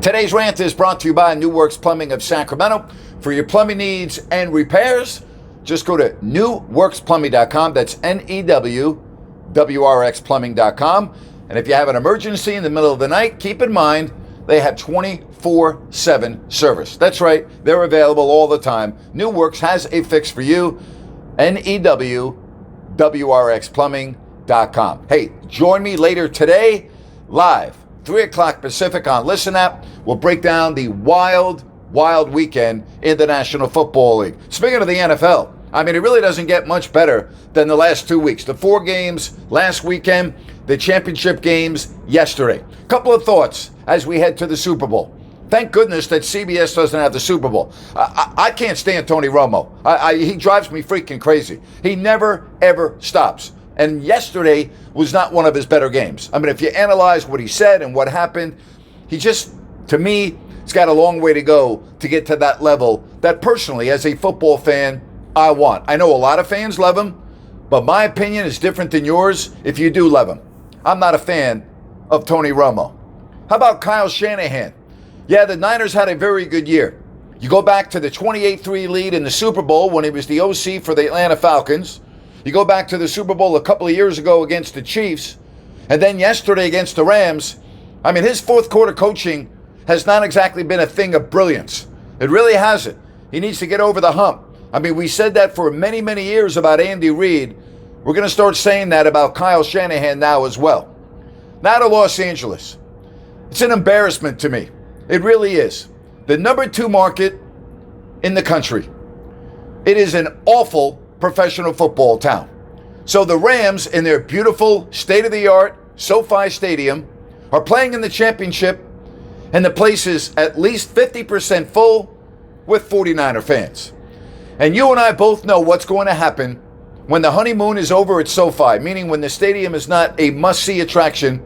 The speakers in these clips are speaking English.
Today's rant is brought to you by New Works Plumbing of Sacramento. For your plumbing needs and repairs, just go to newworksplumbing.com. That's NEWWRXplumbing.com. And if you have an emergency in the middle of the night, keep in mind they have 24/7 service. That's right, they're available all the time. New Works has a fix for you. NEWWRXplumbing.com. Hey, join me later today, live, 3 o'clock Pacific on Listen App. We'll break down the wild weekend in the National Football League. Speaking of the NFL, I mean, it really doesn't get much better than the last 2 weeks. The 4 games last weekend, the championship games yesterday. Couple of thoughts as we head to the Super Bowl. Thank goodness that CBS doesn't have the Super Bowl. I can't stand Tony Romo. He drives me freaking crazy. He never, ever stops. And yesterday was not one of his better games. I mean, if you analyze what he said and what happened, he just, to me, he's got a long way to go to get to that level that personally, as a football fan, I want. I know a lot of fans love him, but my opinion is different than yours if you do love him. I'm not a fan of Tony Romo. How about Kyle Shanahan? Yeah, the Niners had a very good year. You go back to the 28-3 lead in the Super Bowl when he was the OC for the Atlanta Falcons. You go back to the Super Bowl a couple of years ago against the Chiefs. And then yesterday against the Rams. I mean, his fourth quarter coaching has not exactly been a thing of brilliance. It really hasn't. He needs to get over the hump. I mean, we said that for many, many years about Andy Reid. We're going to start saying that about Kyle Shanahan now as well. Now to Los Angeles. It's an embarrassment to me. It really is. The number 2 market in the country. It is an awful professional football town. So the Rams, in their beautiful, state-of-the-art SoFi Stadium, are playing in the championship, and the place is at least 50% full with 49er fans. And you and I both know what's going to happen when the honeymoon is over at SoFi, meaning when the stadium is not a must-see attraction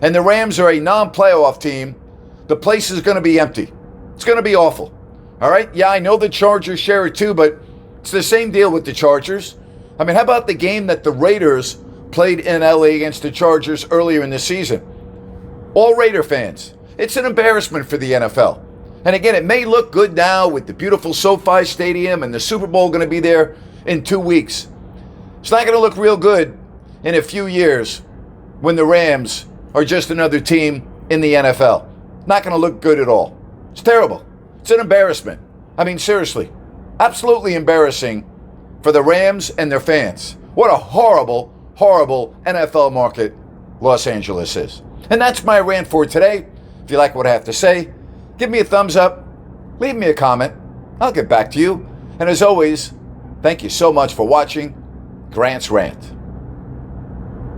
and the Rams are a non-playoff team. The place is going to be empty. It's going to be awful. All right? Yeah, I know the Chargers share it too, but it's the same deal with the Chargers. I mean, how about the game that the Raiders played in LA against the Chargers earlier in the season? All Raider fans. It's an embarrassment for the NFL. And again, it may look good now with the beautiful SoFi Stadium and the Super Bowl going to be there in 2 weeks. It's not going to look real good in a few years when the Rams are just another team in the NFL. Not going to look good at all. It's terrible. It's an embarrassment. I mean, seriously. Absolutely embarrassing for the Rams and their fans. What a horrible, horrible NFL market Los Angeles is. And that's my rant for today. If you like what I have to say, give me a thumbs up. Leave me a comment. I'll get back to you. And as always, thank you so much for watching Grant's Rant.